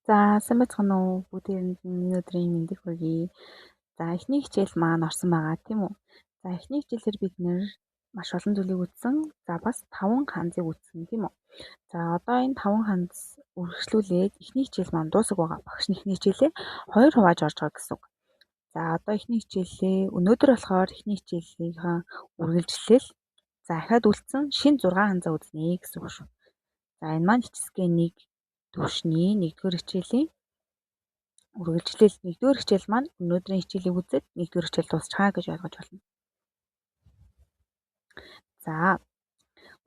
За, сайн байцгаана уу? Бүгдээрэнд нь энэ өдрийн мэндийг хүргэе. За, эхний хичээл маань орсон байгаа тийм үү? За, эхний хичээлээр бид нэр маш олон зүйлийг үзсэн. За, бас 5 ханзыг үзсэн тийм үү? За, одоо энэ 5 ханз үргэлжлүүлээд эхний хичээл маань дуусах байгаа. Багш нь эхний хичээлээ 2 хувааж орж байгаа гэсэн үг. За, одоо эхний хичээлээ өнөөдөр болохоор эхний хичээлийнхаа үргэлжлэл за, ахаад үлдсэн шинэ 6 ханзаа үзнэ гэсэн үг шүү. За, энэ маань хичээсгээ 1 төвшний 1-р хичээлийн үргэлжлэл 1-р хичээл маань өнөөдрийн хичээлийг үзээд 1-р хичээл дуусчихаа гэж ойлгож байна. За,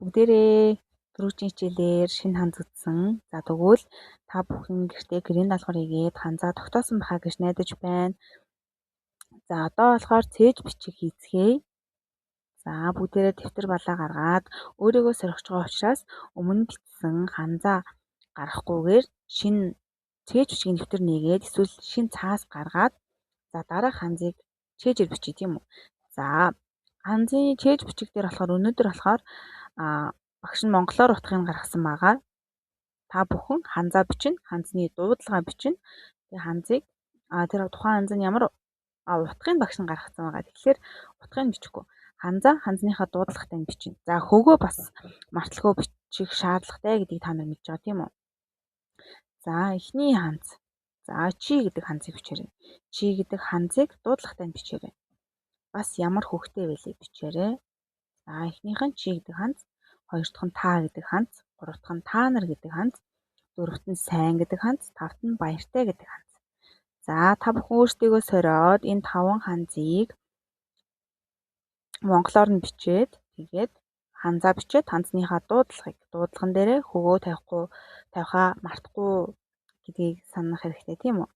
бүгдээрээ түрүүчийн хичээлээр шинэ ханз үзсэн. За, тэгвэл та бүхэн гэртээ гэрийн даалгавар хийгээд ханзаа тогтоосон бахаа гэж найдаж байна. За, одоо болохоор цээж бичиг хийцгээе. За, бүгдээрээ дэвтэр балаа гаргаад өөрийгөө сорих байгаа учраас өмнө бичсэн ханзаа гаргахгүйгээр шинэ цээж бичгийн дэвтэр нээгээд эсвэл шинэ цаас гаргаад за дараах ханзыг чэйжээр бичиж тийм үү. За ханзын чэйж бичиг дээр болохоор өнөөдөр болохоор багш нь монголоор утгыг гаргасан байгаа. Та бүхэн ханзаа бичнэ, ханзны дуудлагаа бичнэ. Тэгээ ханзыг тэр тухайн ханз нь ямар утгыг багш нь гаргасан байгаа. Тэгэхээр утгыг бичихгүй. Ханзаа ханзныхаа дуудлагатай нь бичнэ. За хөгөө бас марталгүй бичих шаардлагатай гэдгийг та нар мэдж байгаа тийм үү. За эхний ханз. За чи гэдэг ханзыг бичээрэй. Чи гэдэг ханзыг дуудлагатай нь бичээрэй. Бас ямар хөвгтэй байлээ бичээрэй. За эхнийх нь чи гэдэг ханз, хоёр дахь нь та гэдэг ханз, гурав дахь нь та нар гэдэг ханз, дөрөвт нь сайн гэдэг ханз, тавт нь баяртай гэдэг ханз. За та бүхэн өөрсдийгөө сориод энэ 5 ханзыг монголоор нь бичээд тэгээд ханзаа бичээд ханзныхаа дуудлаган дээрээ хөгөө тавихаа мартахгүй гэдгийг санах хэрэгтэй тийм үү.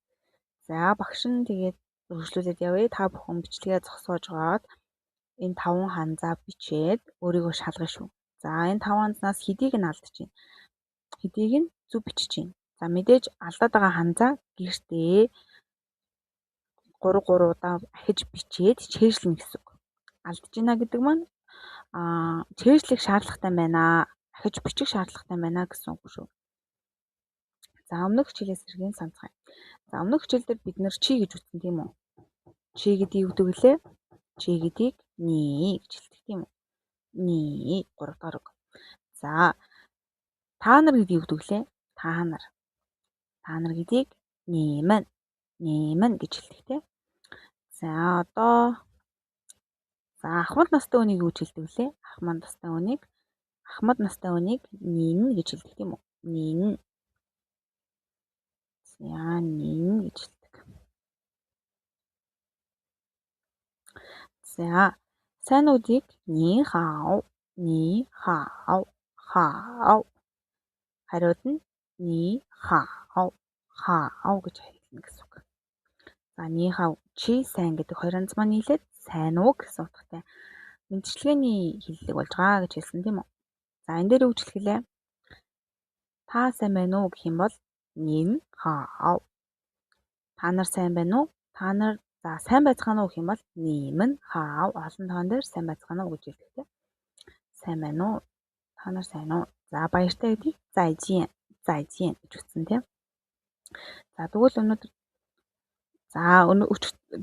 За багш нь тэгээд үргэлжлүүлээд явъя. Та бүхэн бичлэгээ зогсоож гаад энэ 5 ханзаа бичээд өөрийгөө шалгая шүү. За энэ 5 ханзнаас хэдийг нь алдчихэв. Хэдийг нь зөв бичиж байна. За мэдээж алдаад байгаа ханзаа гэртээ 3 удаа ахиж бичээд чэйжлэнэ гэсэн үг. Алдж байна гэдэг маань чэйжлэх шаардлагатай байна. Ахиж бичих шаардлагатай байна гэсэн үг шүү. За өмнөх хичээлээс сэргийн санацгаая. За өмнөх хичээл дээр бид нэр чи гэж үздэн тийм үү? Чи гэдгийг өгдөг лээ. Чи гэдгийг ни гэж хэлдэг тийм үү? Ни 3 дахь үг. За та нар гэдгийг өгдөг лээ. Та нар. Та нар гэдгийг нэмэн гэж хэлдэг тийм. За одоо ахмад настай үнийг юу гэж хэлдэг лээ? Ахмад настай үнийг нин гэж хэлдэг тийм үү? Нин. За нин гэж хэлдэг. За сайнуудыг ни хао. Хариуд нь ни хао гэж хэлнэ гэсэн үг. За ни хао чи сайн гэдэг хоёр ханз маань нийлээд сайн уу гэсэн утгатай мэдчилгээний хэллэг болж байгаа гэж хэлсэн тийм үү. За энэ дээр юу гэж хэлээ? Та сайн байна уу гэх юм бол нин хао. Та нар сайн байна уу? Та нар за сайн байцгаана уу гэх юм бол нэмэн хао. Олон тоон дээр сайн байцгаана уу гэж хэлдэг тийм. Сайн байна уу? Та нар сайн уу? За баяртай гэдгийг зайжин гэж үтсэн тийм. За тэгвэл өнөөдөр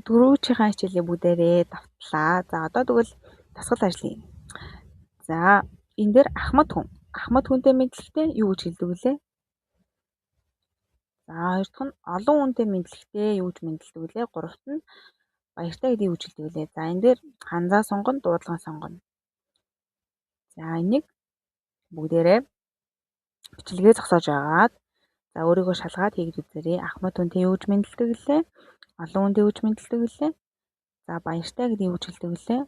дөрөвчийнхаа хичээлээ бүгдээрээ давтлаа. За одоо тэгвэл дасгал ажлын. За энэ дээр ахмад хүнтэй мэдлэгтэй юу гэж хэлдэг вүлээ? За хоёр дахь нь олон хүнтэй мэдлэгтэй юу гэж мэдлдэг вүлээ? Гуравт нь баяртай гэдгийг юу гэж хэлдэг вүлээ? За энэ дээр ханзаа сонгоно, дуудлага сонгоно. За энийг бүгдээрээ бичлэгээ зогсоож агаад за өөрийгөө шалгаад хийгээд үзээрэй. Ахмад хүнтэй юу гэж мэдлдэг вүлээ? Олон хүнтэй юу гэж мэдлдэг вүлээ? За баяртай гэдгийг юу гэж хэлдэг вүлээ?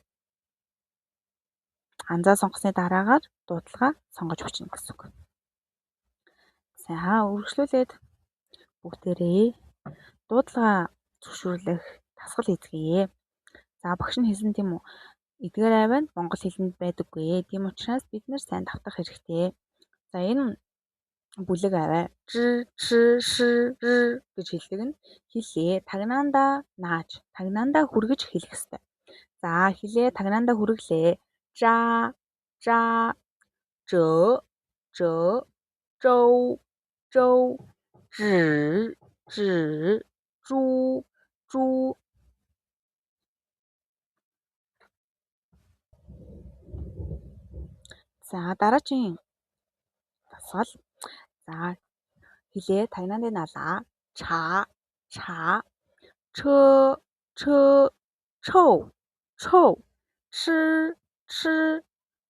Ханзаа сонгосны дараагаар дуудлага сонгож бичнэ гэсэн үг. За үргэлжлүүлээд бүгдээрээ дуудлага зөвшөөрлөх дасгал хийцгээе. За багш нь хэлсэн тийм үү? Эдгээр авиа монгол хэлэнд байдаггүй. Тийм учраас бид нэр сайн давтах хэрэгтэй. За энэ бүлэг авиа гэж хэлдэг нь хэлээ тагнаандаа нааж, тагнаандаа хүргэж хэлэх ёстой. За хэлээ тагнаандаа хүргэлээ. За зөө, зөө, зөө, 纸纸猪猪。За дараагийн дасгал. За хэлээ тагнаад налаа. Чаа чаа. Чö чö臭臭。吃吃。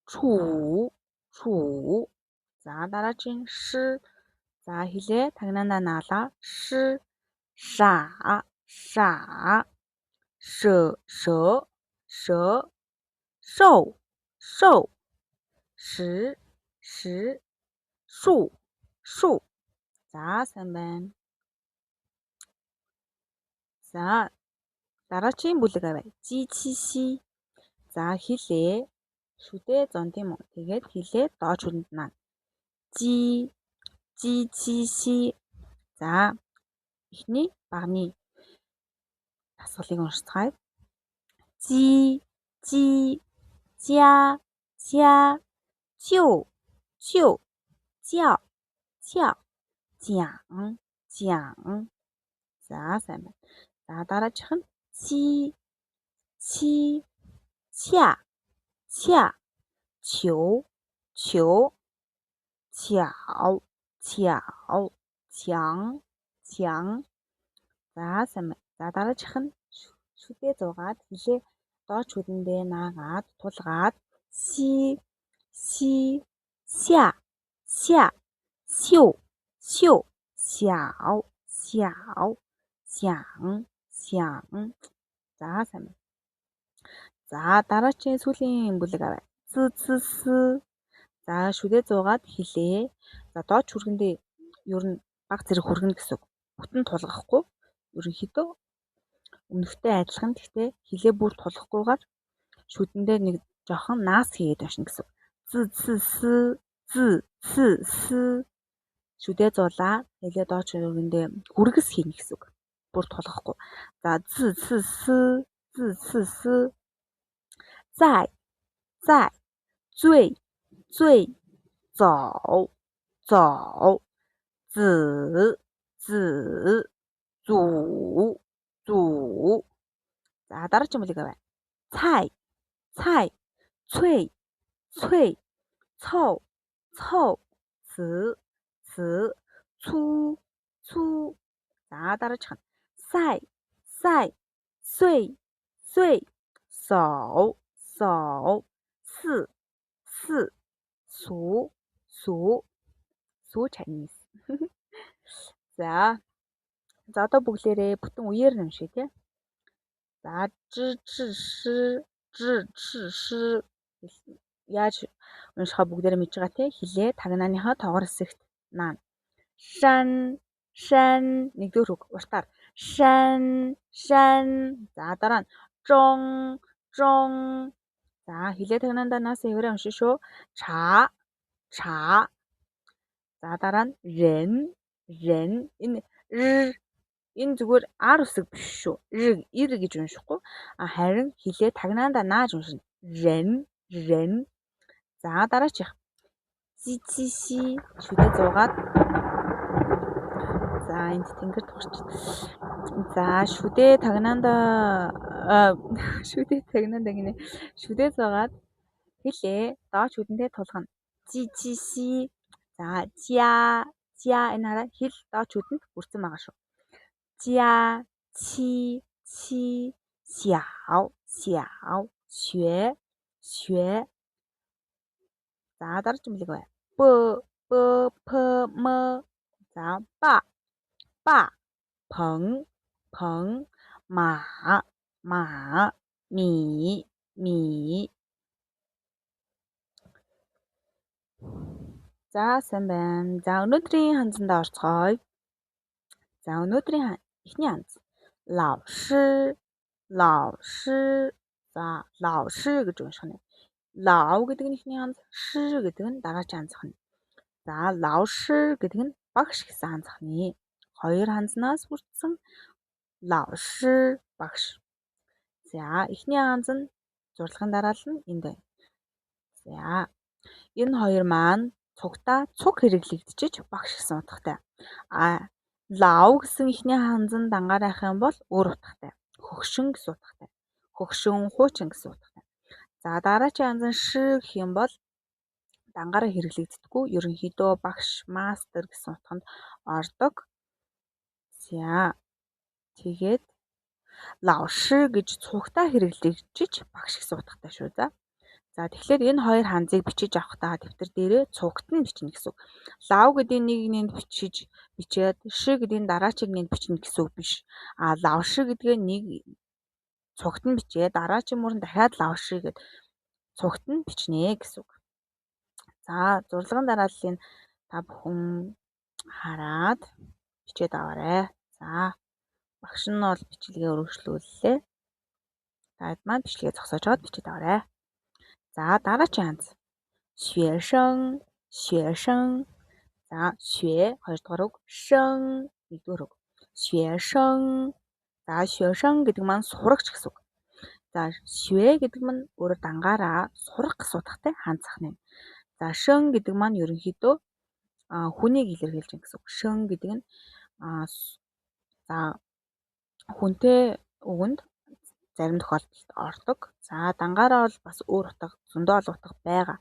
楚楚。За дараагийн ш. За хэлээ тагнаа налаа. Ш шаа шаа. Шö шö шö.瘦瘦。十十。树树。За сайн байна. За дараагийн бүлэг авъя. Жи чи си. За хэлээ. Шүдээ зон тийм үү. Тэгээд хэлээ доош хүрэнд наа. Жи жи чи си. За эхний багны дасгалыг уншицгаая. Жи жи жа жа. Жиу жиу. Жиao жиao. Жян жян. За сайн байна. За дараачих нь чи чи ча ча. Чөв чөв. Чяо чяо. Чян чян. За сайн байна. За дараачих нь шүдээ зуугаад хэлээ доош хүрэндээ наагаад тулгаад си си ся ся. Сю сю. Сяо сяо. Сян сян. За сайн байна. За дараагийн сүүлийн бүлэг авъя. Цү цү сү. За шүдээ зуугаад хэлээ. За доош хүргэндээ ер нь баг зэрэг хүргэнэ гэсэн үг. Бүтэн тулгахгүй. Ерөнхийдөө өмнөхтэй адилхан. Гэхдээ хэлээ бүр тулахгүйгээр шүдэндээ нэг жоохон наас хийгээд байна гэсэн үг. Цү цү сү цү цү сү. Шүдээ зуулаа. Хэлээ доош хүргэндээ хүргэс хийнэ гэсэн үг. Бүр тулгахгүй. За цү цү сү цү цү сү. 在在。最最。走走。子子。祖祖。За дараагийн бүлэг авъя. цай цай.脆脆。凑凑。词词。粗粗。За дараачих нь赛赛。碎碎。手手。四四。俗俗。Сүү Chinese. За одоо бүгдээрээ бүтэн үеэр уншъя тий. За зы зы ши зы зы ши. Яаж уншихаа бүгдээрээ мэдж байгаа тий. Хэлээ тагнааныхаа тоогоор хэсэгт наа. Шан шан. Нэгдүгээр үг уртаар шан шан. За дараа нь жон жон. За хэлээ тагнаандаа наасаа хэвээрээ уншия шүү. Ча ча. За дараа нь рен рен. Энэ зүгээр ар үсэг биш шүү. Ир гэж уншихгүй. Харин хэлээ тагнаандаа нааж уншина. Рен рен. За дараачих. Си си си. Шүдээ зуугаад. За энд тэнгэр тугарч. За шүдээ тагнаандаа гинэ. Шүдээ зуугаад хэлээ доош хүдэндээ тулгана. Жи жи си. За жа жа. Энэ хараа хэл доош хүдэнд хүрсэн байгаа шүү. Жа чи чи. Сяо сяо. Xue xue. За дараагийн бүлэг бай. Б б п м. За ба ба. Пэн пэн. ма ма. ми ми. За сайн байна. За өнөөдрийн ханзандаа орцгоё. За өнөөдрийн эхний ханз. Лао ши лао ши. За лао ши гэж унших нь. Лао гэдэг нь эхний ханз, ши гэдэг нь дараагийн ханзах нь. За лао ши гэдэг нь багш гэсэн ханзах нь. Хоёр ханзнаас бүрдсэн лао ши багш. За эхний ханз нь зурлагын дараал нь энд байна. За энэ хоёр маань цугтаа цуг хэрэглэгдчихэж багш гэсэн утгатай. Лав гэсэн эхний ханз нь дангаар байх юм бол өөр утгатай. Хөгшин гэсэн утгатай. Хөгшин, хуучин гэсэн утгатай. За дараачийн ханз нь ш гэх юм бол дангаараа хэрэглэгддэггүй. Ерөнхийдөө багш, мастер гэсэн утганд ордог. За тэгээд лавш гэж цугтаа хэрэглэгдэж багш гэсэн утгатай шүү. За тэгэхээр энэ хоёр ханзыг бичиж авахдаа дэвтэр дээрээ цугт нь бичнэ гэсэн үг. Лав гэдэг нэг нэнд бичээд ш гэдэг дараачиг нэнд бичнэ гэсэн үг биш. Лавш гэдгээ нэг цугт нь бичээ дараачийн мөрөнд дахиад лавш гэд цугт нь бичнэ гэсэн үг. За зурлагын дарааллыг та бүхэн хараад бичээд аваарай. За багш нь бол бичлэгээ өргөжлүүллээ. Та маань бичлэгээ зогсоож аваад бичээд аваарай. За дараачийн ханз. 学生 За 学 хоёрдугаар үг, 生 нэгдүгээр үг. 学生 За 学生гэдэг маань сурагч гэсэн үг. За 学гэдэг маань өөрө дангаараа сурах гэсэн утгатай ханз ахна юм. За 生 гэдэг маань ерөнхийдөө хүнийг илэрхийлж байгаа гэсэн үг. 生 гэдэг нь за хүнтэй үгэнд зарим тохиолдолд ордог. За дангаараа бол бас өөр утга, зөндөө олон утга байгаа.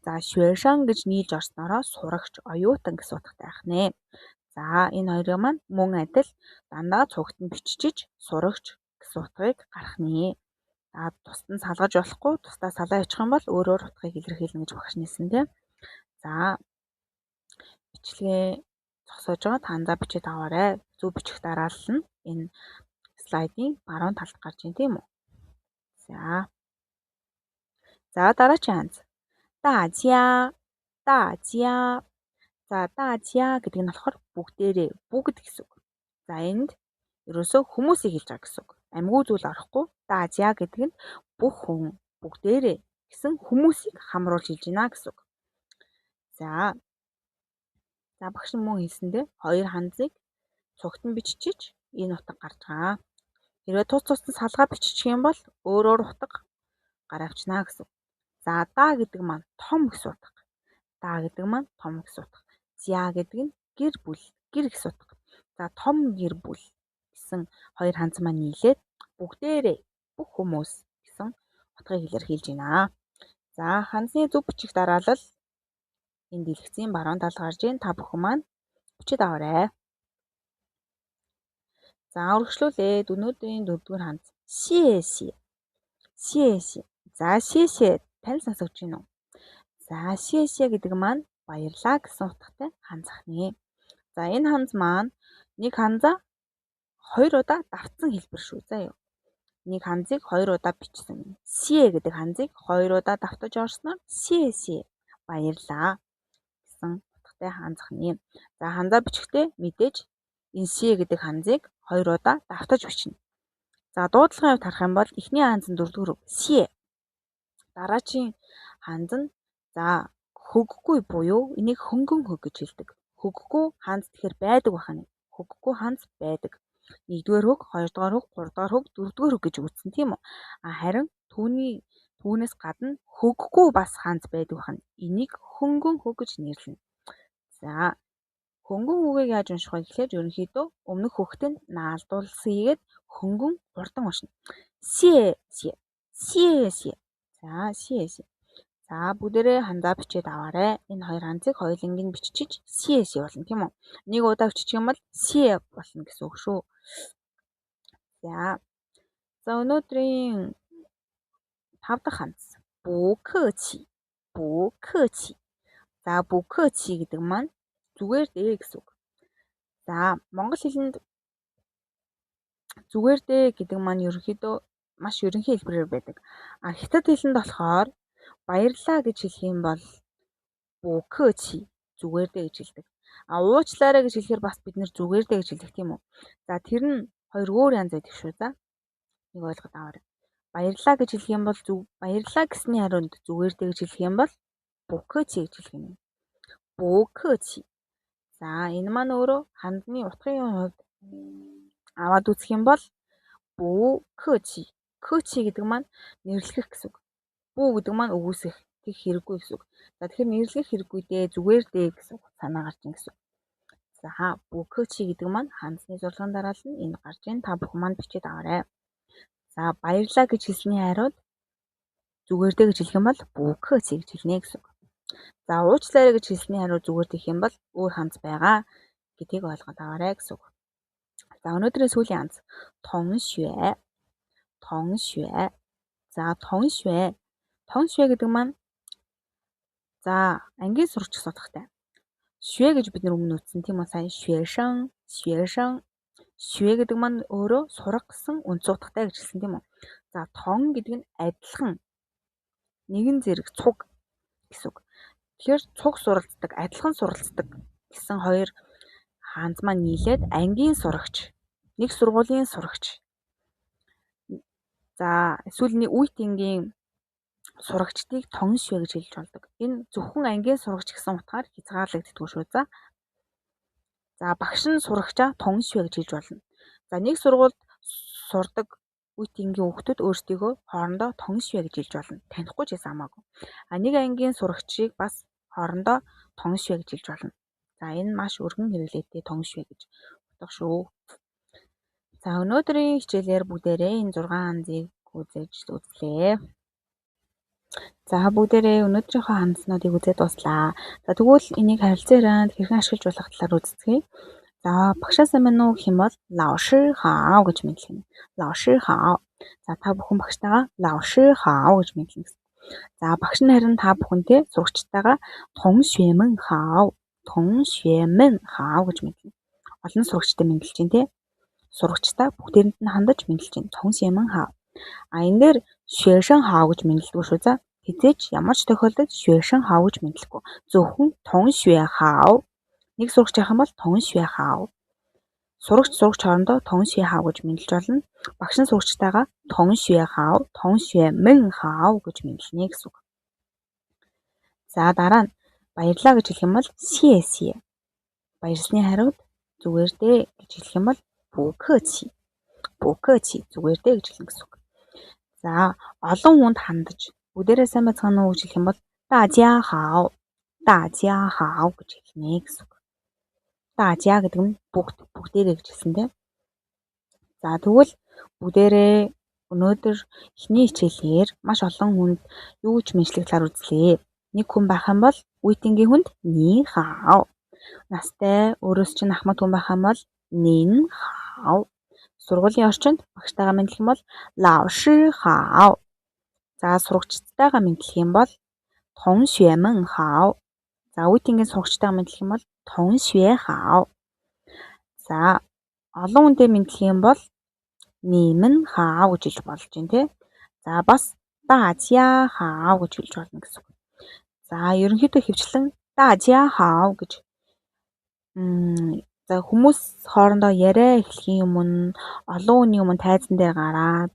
За 学生гэж нийлж орсноороо сурагч, оюутан гэсэн утгатай байх нэ. За энэ хоёрыг маань мөн адил дандаа цугт нь бичиж сурагч гэсэн утгыг гаргах нэ. За тусад нь салгаж болохгүй, тусдаа салаа очих юм бол өөрөөр утгыг илэрхийлнэ гэж багш хэлсэн тийм. За бичлэгээ зогсоож байгаа танзаа бичээд аваарай. Зөв бичих дараалал нь энэ слайдын баруун талд гарч ийн тийм үү? За дараачийн ханз. 大家 За 大家гэдэг нь болохоор бүгдээрээ, бүгд гэсэн үг. За энд ерөөсөө хүмүүсийг хэлж байгаа гэсэн үг. Амьгүй зүйл орохгүй. 大家гэдэг нь бүх хүн, бүгдээрээ гэсэн хүмүүсийг хамруулж хэлж байна гэсэн үг. За багш мөн хэлсэндээ хоёр ханзыг цугт нь бичиж энэ утга гарч байгаа. Хэрвээ тус нь салгаа бичих юм бол өөр утга гаравчнаа гэсэн үг. За да гэдэг маань том гэсэн утга. Да гэдэг маань том гэсэн утга. Зя гэдэг нь гэр бүл, гэр гэсэн утга. За том гэр бүл гэсэн хоёр ханз маань нийлээд бүгдээрээ бүх хүмүүс гэсэн утгыг илэрхийлж байна. За ханзны зөв бичих дараалал энэ дэлгэцийн баруун талд гарч ийн. Та бүхэн маань бичээд аваарай. За өргөжлүүлээд өнөөдрийн 4-р ханз. 谢谢 За 谢谢тань сонсогч гинэ үү? За 谢谢гэдэг маань баярлаа гэсэн утгатай ханз ахна. За энэ ханз маань нэг ханзаа 2 удаа давтсан хэлбэр шүү. За юу. Нэг ханзыг 2 удаа бичсэн. 谢 гэдэг ханзыг 2 удаа давтаж орсноор 谢谢баярлаа гэсэн утгатай ханз ахна. За ханзаа бичихдээ мэдээж энэ 谢 гэдэг ханзыг 2 удаа давтаж бичнэ. За дуудлагын хувьд харах юм бол эхний ханз нь 4-р үг. 谢. Дараачийн ханз нь за хөггүй буюу энийг хөнгөн хөг гэж хэлдэг. Хөггүй ханз тэгэхээр байдаг бахна. Хөггүй ханз байдаг. 1-р хөг, 2-р хөг, 3-р хөг, 4-р хөг гэж үзсэн тийм үү? Харин түүнээс гадна хөггүй бас ханз байдаг бахна. Энийг хөнгөн хөг гэж нэрлэнэ. За хөнгөн үгийг яаж унших вэ гэхээр ерөнхийдөө өмнөх хөгтөнд наалдуулсан хийгээд хөнгөн хурдан уншина. 谢谢 За 谢谢. За бүгдээрээ ханзаа бичээд аваарай. Энэ хоёр ханзыг хоёуланг нь бичиж 谢谢болно тийм үү? Нэг удаа бичих юм бол 谢 болно гэсэн үг шүү. За өнөөдрийн 5 дахь ханз. 不客气 За 不客气гэдэг маань зүгээр дээ гэсэн үг. За монгол хэлэнд зүгээр дээ гэдэг маань ерөнхийдөө маш ерөнхий хэлбэрээр байдаг. Хятад хэлэнд болохоор баярлаа гэж хэлэх юм бол 不客气 зүгээр дээ гэж хэлдэг. Уучлаарай гэж хэлэхээр бас бид нэр зүгээр дээ гэж хэлдэг тийм үү? За тэр нь хоёр өөр янз байдаг шүү. За нэг ойлгоод аваарай. Баярлаа гэж хэлэх юм бол баярлаа гэсний хариунд зүгээр дээ гэж хэлэх юм бол 不客气 гэж хэлэх юм. 不客气. За энэ маань өөрөө хандны утгын хувьд аваад үзэх юм бол 不客气 гэдэг маань нэрлэх гэсэн үг. Бүү гэдэг маань өгөөсөх тэг хэрэггүй гэсэн үг. За тэгэхээр нэрлэх хэрэггүй дээ, зүгээр дээ гэсэн санаа гарч ийн гэсэн үг. За бүкөчи гэдэг маань хандсны зурлагын дараалал нь энэ гарч ийн та бүхэн маань бичиж аваарай. За баярлалаа гэж хэлсний хариуд зүгээрдээ гэж хэлэх юм бол бүкөчи гэж хэлнэ гэсэн үг. За уучлаарай гэж хэлсний хариуд зүгээр дэх юм бол өөр хандс байгаа гэдгийг ойлгоод аваарай гэсэн үг. За өнөөдрийн сүүлийн хандс тоншвэ. Тоншвэ. За тоншвэ. Тоншвэ гэдэг маань за ангийн сурагч судахтай. Швэ гэж бид нар өмнө үтсэн тийм үү сайн швэшэн. Швэ гэдэг маань өөрөө сурах гэсэн үнд судахтай гэж хэлсэн тийм үү. За тон гэдэг нь адилхан нэгэн зэрэг цуг гэсэн үг. Тэгэхээр цуг суралцдаг, адилхан суралцдаг гэсэн хоёр хандс маань нийлээд ангийн сурагч, нэг сургуулийн сурагч. За эсвэл үе тэнгийн сурагчдыг тоншвэ гэж хэлж болдог. Энэ зөвхөн ангийн сурагч гэсэн утгаар хязгаарлагддаг шүү. За багш нь сурагчаа тоншвэ гэж хэлж болно. За нэг сургуульд сурдаг үе тэнгийн хүүхдүүд өөрсдийгөө хоорондоо тоншвэ гэж хэлж болно. Танихгүй ч гэсэн хамаагүй. А нэг ангийн сурагчийг бас хоорондоо тоншвэ гэж хэлж болно. За энэ маш өргөн хэрэглээтэй тоншвэ гэж утга шүү. За өнөөдрийн хичээлээр бүгдээрээ энэ 6 хандсыг үзэж үзлээ. За бүгдээрээ өнөөдрийнхөө хандснуудыг үзээд дуслаа. За тэгвэл энийг харилцан ярианд хэрхэн ашиглаж болох талаар үздэцгээе. За багшаас минь уу гэх юм бол лаоши хаа гэж мэдлэгнэ. Лаоши хаа. За та бүхэн багштайгаа лаоши хаа гэж мэдлэнэ. За багш нь харин та бүхэнтэй сурагчтайгаа тоншвэмэн хаа гэж мэдлэнэ. Олон сурагчтай мэдлж чинь тий. Сурагчтай бүгдээрэнд нь хандаж мэдлж чинь тоншвэмэн хаа. А энэ дээр швэшэн хаа гэж мэдлдэг шүү. За хизээч ямар ч тохиолдолд швэшэн хаа гэж мэдлэхгүй. Зөвхөн тоншвэ хаа. Нэг сурагч явах юм бол тоншвэ хаа. Сурагч хоорондоо тоншвэ хаа гэж мэдлж болно. Багш нь сурагчтайгаа тоншвэ хаа, тоншвэмэн хаа гэж мэдлэнэ гэсэн үг. За дараа нь баярлалаа гэж хэлэх юм бол сие. Баярлсны хариуд зүгээрдээ гэж хэлэх юм бол бүкөчи зүгээрдээ гэж хэлнэ гэсэн үг. За олон хүнд хандаж бүгдээрээ сайн байцгаана уу гэж хэлэх юм бол дажиа хаа гэж хэлнэ гэсэн үг. Дажиа гэдэг нь бүгдээрээ гэж хэлсэн тийм. За тэгвэл бүгдээрээ өнөөдөр эхний хичээлээр маш олон хүнд юу гэж мэдлэх талаар үзлээ. Нэг хүн байх юм бол үе тэнгийн хүнд ни хаа. Настай өөрөөс чинь ахмад хүн байх юм бол нин хаа. Сургуулийн орчинд багштайгаа мэдлэх юм бол лаоши хаа. За сурагчтайгаа мэдлэх юм бол тоншвэмэн хаа. За үе тэнгийн сурагчтайгаа мэдлэх юм бол тоншвэ хаа. За олон хүнтэй мэдлэх юм бол нэмэн хаа гэж хэлж болж байна тий. За бас дажиа хаа гэж хэлж болно гэсэн үг. За ерөнхийдөө хөвчлэн дажиа хаа гэж за хүмүүс хоорондоо яриа эхлэхийн өмнө олон хүний өмнө тайзан дээр гараад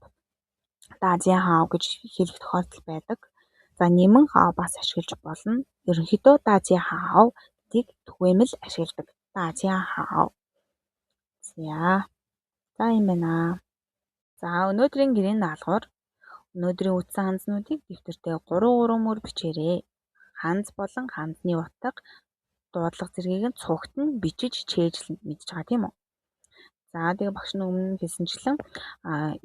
дажиа хаа гэж хэлэх тохиолдол байдаг. За нэмэн хаа бас ашиглаж болно. Ерөнхийдөө дажиа хаа гэдгийг түгээмэл ашигладаг. Дажиа хаа. За юм байна. За өнөөдрийн гэрийн даалгавар өнөөдрийн үтсэн хандснуудыг дэвтэртээ 3 мөр бичээрэй. Хандс болон хандсны утга дуудлага зэргийг нь цугтан бичиж чэйжлэн мэдж байгаа тийм үү? За тэгээ багш нь өмнө хэлсэнчлэн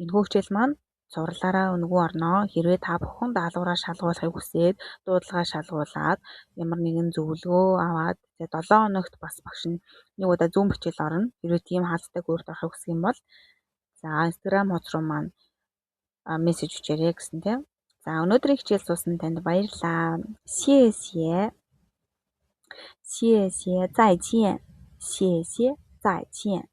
энэхүү хичээл маань зурлаараа өнгөө орноо. Хэрвээ та бүхэн даалгавраа шалгуулахыг хүсээд дуудлагаа шалгуулад ямар нэгэн зөвлөгөө аваад 7 хоногт бас багш нь нэг удаа зүүн хичээл орно. Хэрвээ тийм хаалттай гүрт орохыг хүсэх юм бол за Instagram хуудас руу маань мессеж бичээрэй гэсэн тийм. За өнөөдрийн хичээл суусан танд баярлалаа. Сие 再见.